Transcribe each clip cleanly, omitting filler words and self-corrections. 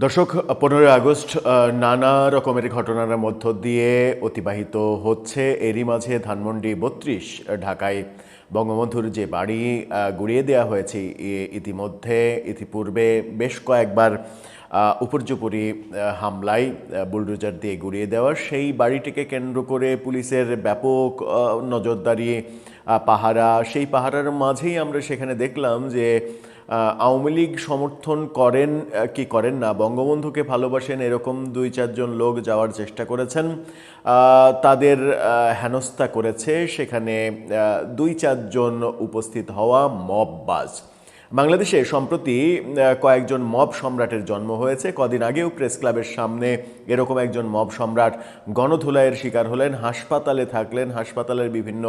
দর্শক, 15 আগস্ট নানা রকমের ঘটনার মধ্য দিয়ে অতিবাহিত হচ্ছে। এরই মাঝে ধানমন্ডি 32 ঢাকায় বঙ্গবন্ধুর যে বাড়ি গুড়িয়ে দেওয়া হয়েছে, ইতিপূর্বে বেশ কয়েকবার উপর্যুপরি হামলায় বুলডোজার দিয়ে গুড়িয়ে দেওয়া সেই বাড়িটিকে কেন্দ্র করে পুলিশের ব্যাপক নজরদারি, পাহারা। সেই পাহারার মাঝেই আমরা সেখানে দেখলাম যে আওয়ামী লীগ সমর্থন করেন কি করেন না, বঙ্গবন্ধুকে ভালোবাসেন এরকম 2-4 জন লোক যাওয়ার চেষ্টা করেছেন, তাদের হেনস্থা করেছে সেখানে 2-4 জন উপস্থিত হওয়া মববাজ। বাংলাদেশে সম্প্রতি কয়েকজন মব সম্রাটের জন্ম হয়েছে। কদিন আগেও প্রেস ক্লাবের সামনে এরকম একজন মব সম্রাট গণধোলাইয়ের শিকার হলেন, হাসপাতালে থাকলেন। হাসপাতালের বিভিন্ন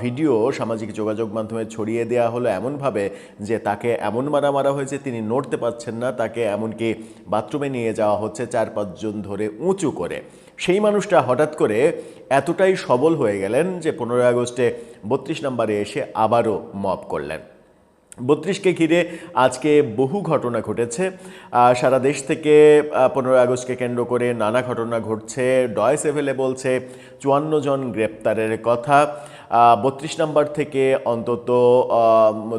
ভিডিও সামাজিক যোগাযোগ মাধ্যমে ছড়িয়ে দেওয়া হলো এমনভাবে যে তাকে এমন মারা হয়েছে তিনি নড়তে পারছেন না, তাকে এমনকি বাথরুমে নিয়ে যাওয়া হচ্ছে 4-5 জন ধরে উঁচু করে। সেই মানুষটা হঠাৎ করে এতটাই সবল হয়ে গেলেন যে 15 আগস্টে 32 নম্বরে এসে আবারও মব করলেন। 32কে ঘিরে আজকে বহু ঘটনা ঘটেছে। সারা দেশ থেকে 15 আগস্টকে কেন্দ্র করে নানা ঘটনা ঘটছে। ডয়েস এভেলে বলছে 54 জন গ্রেপ্তারের কথা। 32 নম্বর থেকে অন্তত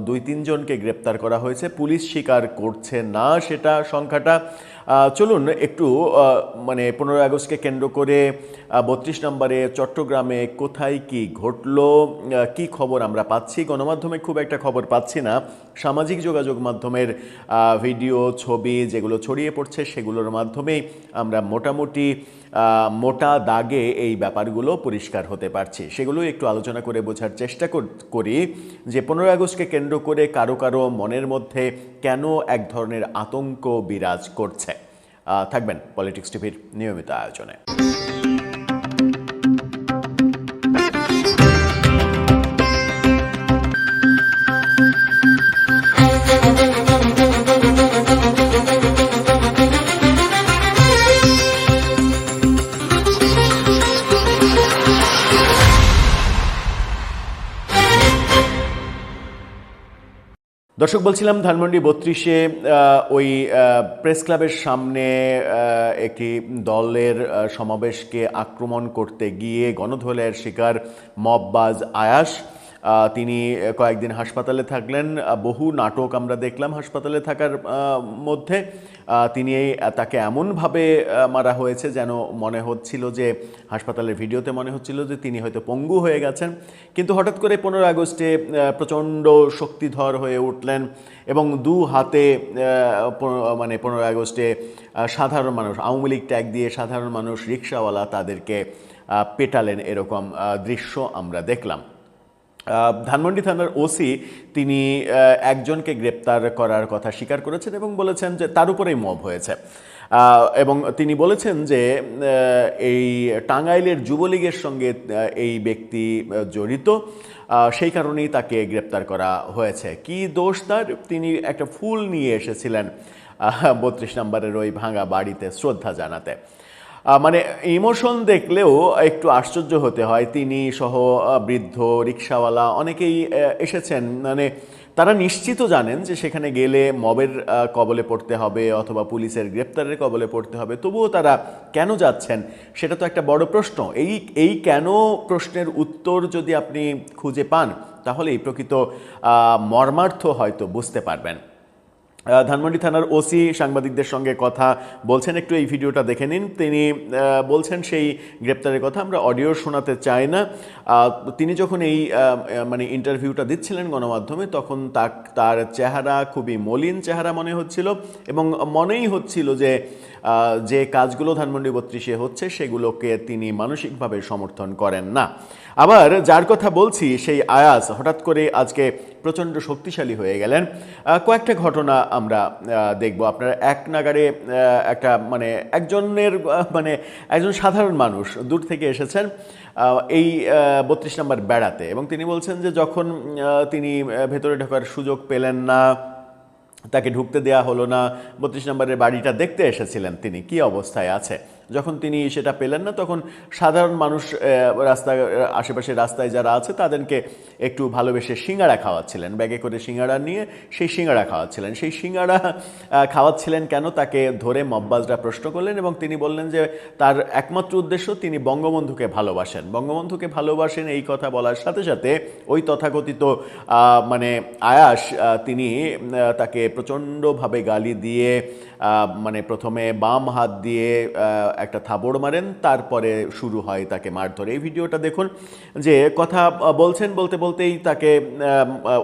2-3 জনকে গ্রেপ্তার করা হয়েছে। পুলিশ স্বীকার করছে না সেটা সংখ্যাটা। চলুন একটু 15 আগস্টকে কেন্দ্র করে 32 নম্বরে চট্টগ্রামে কোথায় কি ঘটলো, কি খবর আমরা পাচ্ছি। গণমাধ্যমে খুব একটা খবর পাচ্ছি না, সামাজিক যোগাযোগ মাধ্যমের ভিডিও, ছবি যেগুলো ছড়িয়ে পড়ছে সেগুলোর মাধ্যমেই আমরা মোটামুটি মোটা দাগে এই ব্যাপারগুলো পরিষ্কার হতে পারছি। সেগুলো একটু আলোচনা করে বোঝার চেষ্টা করি যে 15 আগস্টকে কেন্দ্র করে কারো কারো মনের মধ্যে কেন এক ধরনের আতঙ্ক বিরাজ করছে। থাকবেন পলিটিক্স টিভির নিয়মিত আয়োজনে। দর্শক, বলছিলাম ধানমন্ডি 32-এ ওই প্রেস ক্লাবের সামনে একটি দলের সমাবেশকে আক্রমণ করতে গিয়ে গণধোলাইয়ের শিকার মববাজ আয়াস। তিনি কয়েকদিন হাসপাতালে থাকলেন। বহু নাটক আমরা দেখলাম হাসপাতালে থাকার মধ্যে। তাকে এমনভাবে মারা হয়েছে যেন মনে হচ্ছিল যে, হাসপাতালের ভিডিওতে মনে হচ্ছিল যে তিনি হয়তো পঙ্গু হয়ে গেছেন। কিন্তু হঠাৎ করে 15 আগস্টে প্রচণ্ড শক্তিধর হয়ে উঠলেন এবং দু হাতে 15 আগস্টে সাধারণ মানুষ, আওয়ামী লীগ ট্যাগ দিয়ে সাধারণ মানুষ, রিক্সাওয়ালা তাদেরকে পেটালেন, এরকম দৃশ্য আমরা দেখলাম। ধানমন্ডি থানার ওসি তিনি একজনকে গ্রেপ্তার করার কথা স্বীকার করেছেন এবং বলেছেন যে তার উপরেই মব হয়েছে। এবং তিনি বলেছেন যে এই টাঙ্গাইলের যুবলীগের সঙ্গে এই ব্যক্তি জড়িত, সেই কারণেই তাকে গ্রেপ্তার করা হয়েছে। কি দোষ তার? তিনি একটা ফুল নিয়ে এসেছিলেন 32 নম্বরের ওই ভাঙা বাড়িতে শ্রদ্ধা জানাতে। ইমোশন দেখলেও একটু আশ্চর্য হতে হয়। তিনি সহ বৃদ্ধ, রিক্সাওয়ালা অনেকেই এসেছেন। তারা নিশ্চিত জানেন যে সেখানে গেলে মবের কবলে পড়তে হবে অথবা পুলিশের গ্রেপ্তারের কবলে পড়তে হবে, তবুও তারা কেন যাচ্ছেন সেটা তো একটা বড় প্রশ্ন। এই কেন প্রশ্নের উত্তর যদি আপনি খুঁজে পান তাহলে এই প্রকৃত মর্মার্থ হয়তো বুঝতে পারবেন। ধানমন্ডি থানার ওসি সাংবাদিকদের সঙ্গে কথা বলছেন, একটু এই ভিডিওটা দেখে নিন। তিনি বলছেন সেই গ্রেপ্তারের কথা, আমরা অডিও শোনাতে চাই না। তিনি যখন এই ইন্টারভিউটা দিচ্ছিলেন গণমাধ্যমে, তখন তার চেহারা খুবই মলিন চেহারা মনে হচ্ছিল এবং মনেই হচ্ছিল যে কাজগুলো ধানমন্ডি 32-এ হচ্ছে সেগুলোকে তিনি মানসিকভাবে সমর্থন করেন না। আবার যার কথা বলছি সেই আয়াস হঠাৎ করে আজকে প্রচণ্ড শক্তিশালী হয়ে গেলেন। কয়েকটা ঘটনা আমরা দেখব। আপনারা এক নাগারে একজন সাধারণ মানুষ দূর থেকে এসেছেন এই 32 নম্বর বেড়াতে, এবং তিনি বলছেন যে যখন তিনি ভেতরে ঢোকার সুযোগ পেলেন না, তাকে ঢুকতে দেয়া হলো না, 32 নম্বরের বাড়িটা দেখতে এসেছিলেন তিনি কি অবস্থায় আছে। যখন তিনি সেটা পেলেন না তখন সাধারণ মানুষ রাস্তায় আশেপাশে রাস্তায় যারা আছে তাদেরকে একটু ভালোবেসে সিঙ্গাড়া খাওয়াচ্ছিলেন, ব্যাগে করে সিঙ্গাড়া নিয়ে সেই সিঙ্গাড়া খাওয়াচ্ছিলেন। সেই সিঙ্গাড়া খাওয়াচ্ছিলেন কেন তাকে ধরে মববাজরা প্রশ্ন করলেন এবং তিনি বললেন যে তার একমাত্র উদ্দেশ্য তিনি বঙ্গবন্ধুকে ভালোবাসেন। বঙ্গবন্ধুকে ভালোবাসেন এই কথা বলার সাথে সাথে ওই তথাকথিত মানে আয়াস তিনি তাকে প্রচণ্ডভাবে গালি দিয়ে মানে প্রথমে বাম হাত দিয়ে একটা থাবড় মারেন, তারপরে শুরু হয় তাকে মারধর। এই ভিডিওটা দেখুন যে কথা বলছেন, বলতে বলতেই তাকে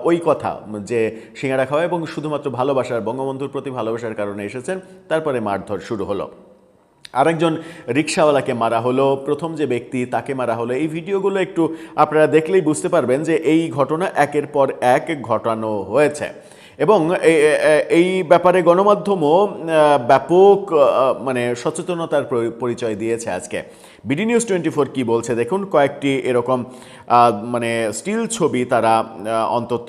ওই কথা যে সিঙ্গাড়া খাওয়া এবং শুধুমাত্র ভালোবাসার, বঙ্গবন্ধুর প্রতি ভালোবাসার কারণে এসেছেন, তারপরে মারধর শুরু হলো। আরেকজন রিকশাওয়ালাকে মারা হলো, প্রথম যে ব্যক্তি তাকে মারা হলো। এই ভিডিওগুলো একটু আপনারা দেখলেই বুঝতে পারবেন যে এই ঘটনা একের পর এক ঘটানো হয়েছে এবং এই ব্যাপারে গণমাধ্যমও ব্যাপক মানে সচেতনতার পরিচয় দিয়েছে। আজকে বিডি নিউজ 24 কি বলছে দেখুন, কয়েকটি এরকম মানে স্টিল ছবি তারা অন্তত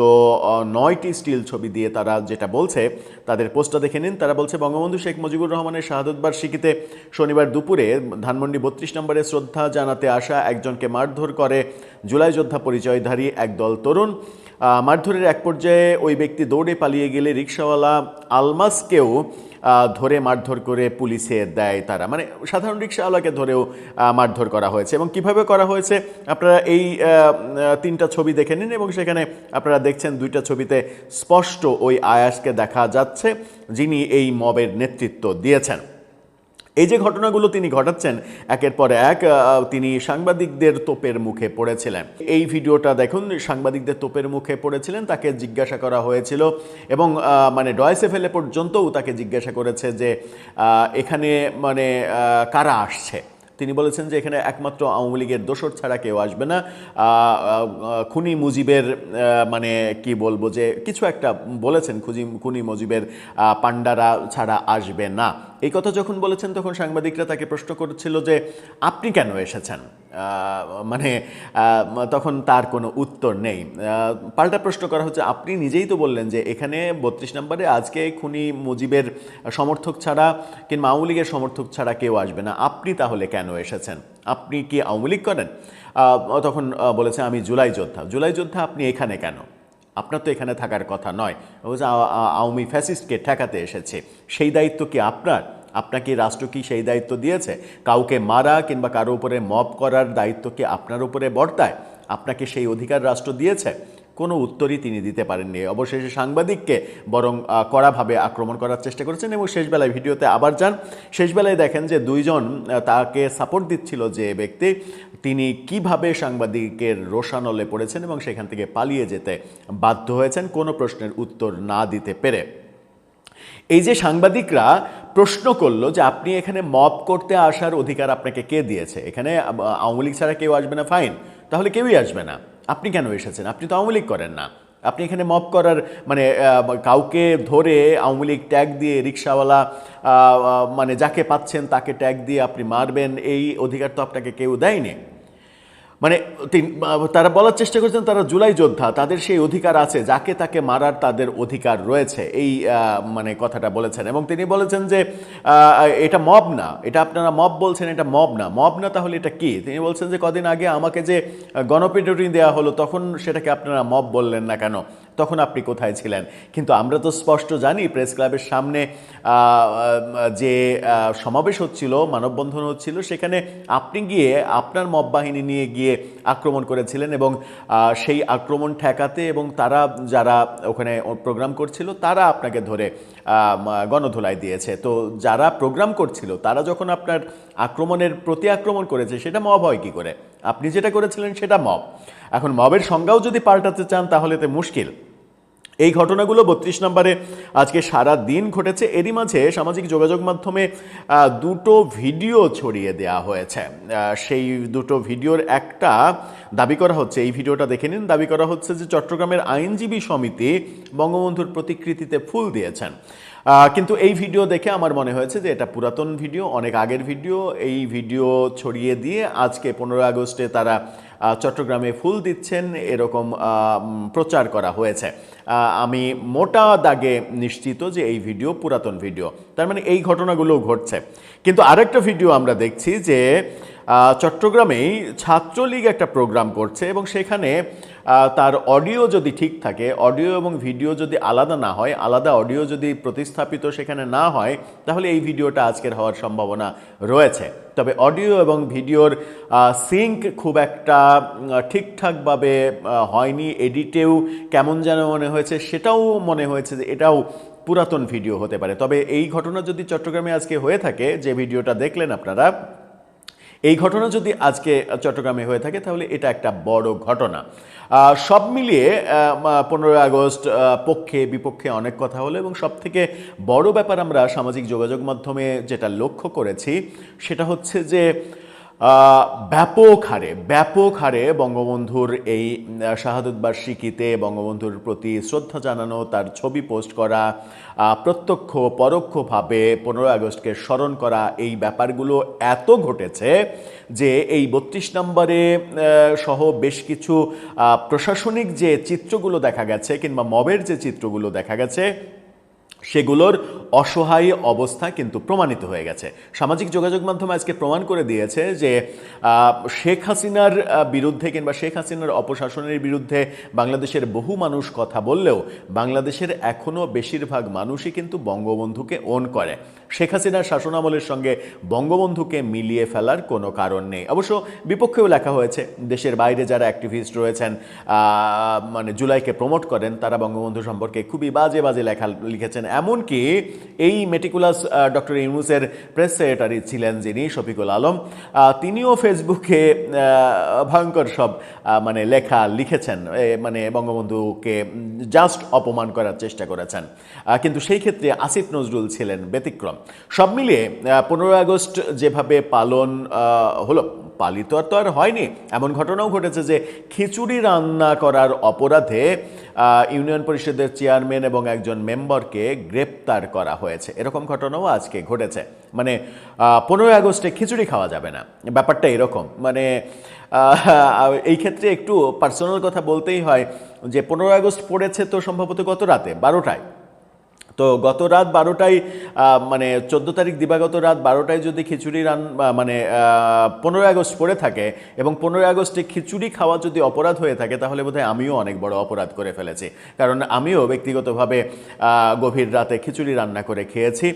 9টি স্টিল ছবি দিয়ে তারা যেটা বলছে তাদের পোস্টটা দেখে নিন। তারা বলছে বঙ্গবন্ধু শেখ মুজিবুর রহমানের শাহাদত বার্ষিকীতে শনিবার দুপুরে ধানমন্ডি 32 নম্বরে শ্রদ্ধা জানাতে আসা একজনকে মারধর করে জুলাই যোদ্ধা পরিচয়ধারী একদল তরুণ। মারধরের এক পর্যায়ে ওই ব্যক্তি দৌড়ে পালিয়ে গেলে রিকশাওয়ালা আলমাসকেও ধরে মারধর করে পুলিশে দেয় তারা। মানে সাধারণ রিকশাওয়ালাকে ধরেও মারধর করা হয়েছে। এবং কিভাবে করা হয়েছে আপনারা এই 3টা ছবি দেখে নিন এবং সেখানে আপনারা দেখছেন 2টা ছবিতে স্পষ্ট ওই আয়াসকে দেখা যাচ্ছে যিনি এই মবের নেতৃত্ব দিয়েছেন। এই যে ঘটনাগুলো তিনি ঘটাচ্ছেন একের পর এক, তিনি সাংবাদিকদের তোপের মুখে পড়েছিলেন। এই ভিডিওটা দেখুন, সাংবাদিকদের তোপের মুখে পড়েছিলেন, তাকে জিজ্ঞাসা করা হয়েছিল এবং মানে ডয়েসে ফেলে পর্যন্তও তাকে জিজ্ঞাসা করেছে যে এখানে মানে কারা আসছে। তিনি বলেছেন যে এখানে একমাত্র আওয়ামী লীগের দোসর ছাড়া কেউ আসবে না, খুনি মুজিবের মানে কি বলবো যে কিছু একটা বলেছেন, খুনি মুজিবের পান্ডারা ছাড়া আসবে না। এই কথা যখন বলেছেন তখন সাংবাদিকরা তাকে প্রশ্ন করেছিল যে আপনি কেন এসেছেন, মানে তখন তার কোনো উত্তর নেই। পাল্টা প্রশ্ন করা হচ্ছে আপনি নিজেই তো বললেন যে এখানে 32 নম্বরে আজকে খুনি মুজিবের সমর্থক ছাড়া কিংবা আওয়ামী লীগের সমর্থক ছাড়া কেউ আসবে না, আপনি তাহলে কেন এসেছেন, আপনি কি আওয়ামী লীগ করেন? তখন বলেছে আমি জুলাই যোদ্ধা। জুলাই যোদ্ধা আপনি এখানে কেন, আপনার তো এখানে থাকার কথা নয়। বলছে আওয়ামী ফ্যাসিস্টকে ঠেকাতে এসেছে, সেই দায়িত্ব কি আপনার? আপনাকে রাষ্ট্র কি সেই দায়িত্ব দিয়েছে? কাউকে মারা কিংবা কারো উপরে মব করার দায়িত্ব কি আপনার উপরে বর্তায়? আপনাকে সেই অধিকার রাষ্ট্র দিয়েছে? কোনো উত্তরই তিনি দিতে পারেননি। অবশেষে সাংবাদিককে বরং কড়াভাবে আক্রমণ করার চেষ্টা করেছেন এবং শেষবেলায় ভিডিওতে আবার যান, শেষবেলায় দেখেন যে 2 জন তাকে সাপোর্ট দিচ্ছিল যে ব্যক্তি, তিনি কিভাবে সাংবাদিকের রোষানলে পড়েছেন এবং সেখান থেকে পালিয়ে যেতে বাধ্য হয়েছেন কোনো প্রশ্নের উত্তর না দিতে পেরে। এই যে সাংবাদিকরা প্রশ্ন করলো যে আপনি এখানে মব করতে আসার অধিকার আপনাকে কে দিয়েছে? এখানে আওয়ামী লীগ ছাড়া কেউ আসবে না, ফাইন, তাহলে কেউই আসবে না, আপনি কেন এসেছেন? আপনি তো আওয়ামী লীগ করেন না, আপনি এখানে মব করার মানে কাউকে ধরে আওয়ামী লীগ ট্যাগ দিয়ে রিকশাওয়ালা মানে যাকে পাচ্ছেন তাকে ট্যাগ দিয়ে আপনি মারবেন, এই অধিকার তো আপনাকে কেউ দেয়নি। মানে তারা বলার চেষ্টা করছেন তারা জুলাই যোদ্ধা, তাদের সেই অধিকার আছে, যাকে তাকে মারার তাদের অধিকার রয়েছে, এই মানে কথাটা বলেছেন। এবং তিনি বলেছেন যে এটা মব না, এটা আপনারা মব বলছেন, এটা মব না। মব না তাহলে এটা কি? তিনি বলছেন যে কদিন আগে আমাকে যে গণপিটুনি দেওয়া হলো তখন সেটাকে আপনারা মব বললেন না কেন, তখন আপনি কোথায় ছিলেন? কিন্তু আমরা তো স্পষ্ট জানি প্রেস ক্লাবের সামনে যে সমাবেশ হচ্ছিল, মানববন্ধন হচ্ছিল, সেখানে আপনি গিয়ে আপনার মব বাহিনী নিয়ে গিয়ে আক্রমণ করেছিলেন এবং সেই আক্রমণ ঠেকাতে এবং তারা যারা ওখানে প্রোগ্রাম করছিল তারা আপনাকে ধরে গণধোলাই দিয়েছে। তো যারা প্রোগ্রাম করছিল তারা যখন আপনার আক্রমণের প্রতি আক্রমণ করেছে সেটা মব হয় কি করে? আপনি যেটা করেছিলেন সেটা মব। এখন মবের সংজ্ঞাও যদি পাল্টাতে চান তাহলে তো মুশকিল। এই ঘটনাগুলো 32 নম্বরে আজকে সারা দিন ঘটেছে। এরই মাঝে সামাজিক যোগাযোগ মাধ্যমে 2টো ভিডিও ছড়িয়ে দেওয়া হয়েছে। সেই 2টো ভিডিওর একটা দাবি করা হচ্ছে, এই ভিডিওটা দেখে নিন, দাবি করা হচ্ছে যে চট্টগ্রামের আইনজীবী সমিতি বঙ্গবন্ধুর প্রতিকৃতিতে ফুল দিয়েছেন। কিন্তু এই ভিডিও দেখে আমার মনে হয়েছে যে এটা পুরাতন ভিডিও, অনেক আগের ভিডিও। এই ভিডিও ছড়িয়ে দিয়ে আজকে 15 আগস্টে তারা চট্টগ্রামে ফুল দিচ্ছেন এরকম প্রচার করা হয়েছে। আমি মোটা দাগে নিশ্চিত যে এই ভিডিও পুরাতন ভিডিও, তার মানে এই ঘটনাগুলোও ঘটছে। কিন্তু আরেকটা ভিডিও আমরা দেখছি যে চট্টগ্রামেই ছাত্রলীগ একটা প্রোগ্রাম করছে এবং সেখানে তার অডিও যদি ঠিক থাকে, অডিও এবং ভিডিও যদি আলাদা না হয়, আলাদা অডিও যদি প্রতিস্থাপিত সেখানে না হয়, তাহলে এই ভিডিওটা আজকের হওয়ার সম্ভাবনা রয়েছে। তবে অডিও এবং ভিডিওর সিঙ্ক খুব একটা ঠিকঠাকভাবে হয়নি, এডিটেও কেমন যেন মনে হয়েছে, সেটাও মনে হয়েছে যে এটাও পুরাতন ভিডিও হতে পারে। তবে এই ঘটনা যদি চট্টগ্রামে আজকে হয়ে থাকে, যে ভিডিওটা দেখলেন আপনারা, এই ঘটনা যদি আজকে চট্টগ্রামে হয়ে থাকে তাহলে এটা একটা বড় ঘটনা। সব মিলিয়ে 15 আগস্ট পক্ষে বিপক্ষে অনেক কথা হলো এবং সবথেকে বড় ব্যাপার আমরা সামাজিক যোগাযোগ মাধ্যমে যেটা লক্ষ্য করেছি সেটা হচ্ছে যে ব্যাপক হারে বঙ্গবন্ধুর এই শাহাদত বার্ষিকীতে বঙ্গবন্ধুর প্রতি শ্রদ্ধা জানানো, তার ছবি পোস্ট করা, প্রত্যক্ষ পরোক্ষভাবে 15 আগস্টকে স্মরণ করা, এই ব্যাপারগুলো এত ঘটেছে যে এই 32 নম্বরে সহ বেশ কিছু প্রশাসনিক যে চিত্রগুলো দেখা গেছে কিংবা মবের যে চিত্রগুলো দেখা গেছে সেগুলোর অসহায় অবস্থা কিন্তু প্রমাণিত হয়ে গেছে। সামাজিক যোগাযোগ মাধ্যম আজকে প্রমাণ করে দিয়েছে যে শেখ হাসিনার বিরুদ্ধে কিংবা শেখ হাসিনার অপশাসনের বিরুদ্ধে বাংলাদেশের বহু মানুষ কথা বললেও বাংলাদেশের এখনও বেশিরভাগ মানুষই কিন্তু বঙ্গবন্ধুকে ওন করে। শেখ হাসিনার শাসনামলের সঙ্গে বঙ্গবন্ধুকে মিলিয়ে ফেলার কোনো কারণ নেই। অবশ্য বিপক্ষেও লেখা হয়েছে, দেশের বাইরে যারা অ্যাক্টিভিস্ট রয়েছেন, মানে জুলাইকে প্রমোট করেন, তারা বঙ্গবন্ধু সম্পর্কে খুবই বাজে বাজে লেখা লিখেছেন। এমনকি এই মেটিকুলাস ডক্টর ইউনূসের প্রেস সেক্রেটারি ছিলেন যিনি শফিকুল আলম, তিনিও ফেসবুকে ভয়ঙ্কর সব মানে লেখা লিখেছেন, মানে বঙ্গবন্ধুকে জাস্ট অপমান করার চেষ্টা করেছেন। কিন্তু সেই ক্ষেত্রে আসিফ নজরুল ছিলেন ব্যতিক্রম। সব মিলিয়ে 15 আগস্ট যেভাবে পালন হলো, পালিত তো আর হয়নি, এমন ঘটনাও ঘটেছে যে খিচুড়ি রান্না করার অপরাধে ইউনিয়ন পরিষদের চেয়ারম্যান এবং একজন মেম্বারকে গ্রেপ্তার করা হয়েছে। এরকম ঘটনাও আজকে ঘটেছে। মানে 15 আগস্টে খিচুড়ি খাওয়া যাবে না, ব্যাপারটা এরকম। মানে এই ক্ষেত্রে একটু পার্সোনাল কথা বলতেই হয় যে 15 আগস্ট পড়েছে তো সম্ভবত গত রাতে 12টায়। তো গত রাত 12টায় মানে 14 তারিখ দিবাগত রাত 12টায় যদি খিচুড়ি মানে 15 আগস্ট পড়ে থাকে এবং 15 আগস্টে খিচুড়ি খাওয়া যদি অপরাধ হয়ে থাকে তাহলে বোধহয় আমিও অনেক বড় অপরাধ করে ফেলেছি। কারণ আমিও ব্যক্তিগতভাবে গভীর রাতে খিচুড়ি রান্না করে খেয়েছি।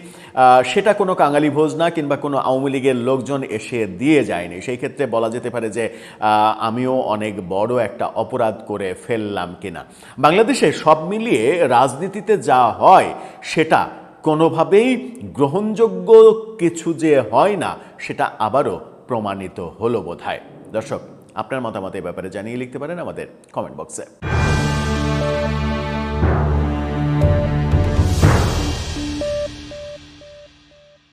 সেটা কোনো কাঙালি ভোজ না কিংবা কোনো আওয়ামী লীগের লোকজন এসে দিয়ে যায়নি। সেই ক্ষেত্রে বলা যেতে পারে যে আমিও অনেক বড় একটা অপরাধ করে ফেললাম কিনা। বাংলাদেশে সব মিলিয়ে রাজনীতিতে যা হয় সেটা কোনোভাবেই গ্রহণযোগ্য কিছু যে হয় না সেটা আবারও প্রমাণিত হলো বোধহয়। দর্শক, আপনার মতামত এই ব্যাপারে জানিয়ে লিখতে পারেন আমাদের কমেন্ট বক্সে।